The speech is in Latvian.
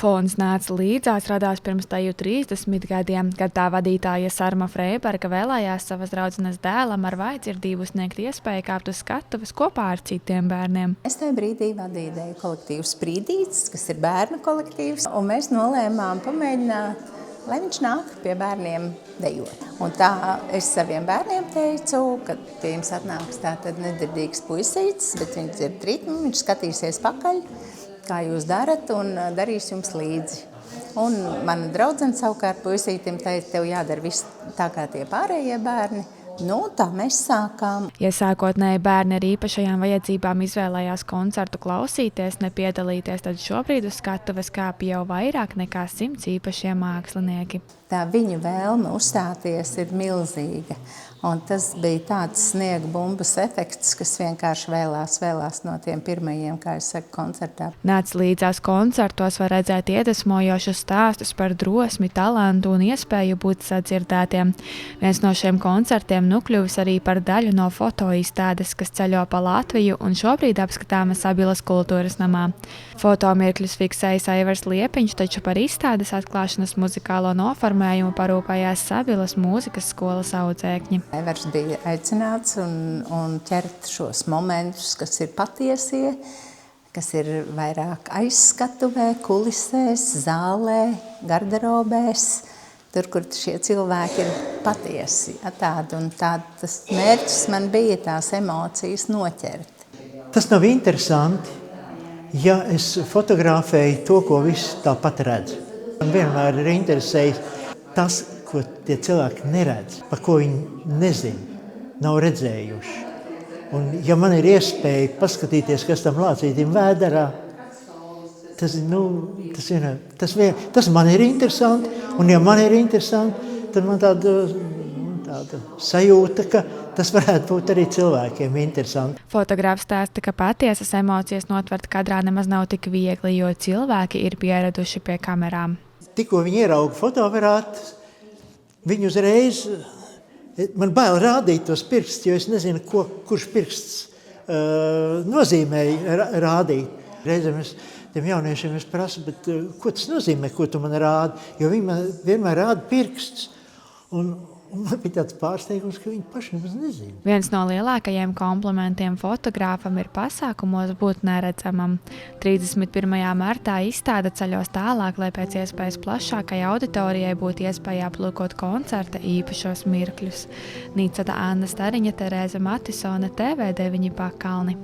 Fons nāca līdzās radās pirms teju 30 gadiem, kad tā vadītāja Sarma Freiberga vēlējās savas draudzenes dēlam ar vājdzirdību sniegt iespēju kāpt uz skatuves kopā ar citiem bērniem. Es tajā brīdī vadīju deju kolektīvu Sprīdītis, kas ir bērnu kolektīvs, un mēs nolēmām pamēģināt, lai viņš nāk pie bērniem dejot. Un tā es saviem bērniem teicu, kad pie jums atnāks tātad nedzirdīgs puisītis, bet viņš dzird ritmu, viņš skatīsies pakaļ, kā jūs darat, un darīs jums līdzi. Un mana draudzene savukārt puisītim teica, tev jādara viss tā kā tie pārējie bērni. Nu, tā mēs sākām. Ja sākotnēji bērni ar īpašajām vajadzībām izvēlējās koncertu klausīties, nepiedalīties, tad šobrīd uz skatuves kāpj jau vairāk nekā 100 īpašie mākslinieki. Tā viņu vēlme uzstāties ir milzīga. Un tas bija tāds sniega bumbas efekts, kas vienkārši vēlās no tiem pirmajiem, kā es saku, koncertā. Nāc līdzās koncertos var redzēt iedvesmojošus stāstus par drosmi, talantu un iespēju būt sadzirdētiem. Viens no šiem koncertiem nokļuvis arī par daļu no fotoizstādes, kas ceļo pa Latviju un šobrīd apskatāma Sabilas kultūras namā. Fotomirkļus fiksējis Aivars Liepiņš, taču par izstādes atklāšanas muzikālo noformējumu parūpējās Sabilas mūzikas skolas audzēkņi. Aivars bija aicināts un ķert šos momentus, kas ir patiesie, kas ir vairāk aizskatuvē, kulisēs, zālē, garderobēs, tur, kur šie cilvēki ir patiesi. Tas mērķis man bija tās emocijas noķert. Tas nav interesanti, ja es fotografēju to, ko visi tāpat redz. Man vienmēr ir interesējis tas, ko tie cilvēki neredz, par ko viņi nezina, nav redzējuši. Un ja man ir iespēja paskatīties, kas tam lācītim vēderā, tas man ir interesanti. Un ja man ir interesanti, tad man tāda sajūta, ka tas varētu būt arī cilvēkiem interesanti. Fotogrāfs stāsta, ka patiesas emocijas notvert kadrā nemaz nav tik viegli, jo cilvēki ir pieraduši pie kamerām. Tikko viņi ierauga fotoaparātus, viņi uzreiz, man bail rādīt tos pirkstus, jo es nezinu, kurš pirksts nozīmēja rādīt. Reizēm tiem jauniešiem es prasu, bet ko tas nozīmē, ko tu man rādi? Jo viņi man vienmēr rāda pirkstus. Un man bija tāds pārsteigums, ka viņi paši nemaz nezina. Viens no lielākajiem komplimentiem fotogrāfam ir pasākumos būt neredzamam. 31. martā izstāde ceļos tālāk, lai pēc iespējas plašākai auditorijai būtu iespēja aplūkot koncerta īpašos mirkļus. Nīcata Anna Stariņa, Terēze Matisone, TV9 Pakalni.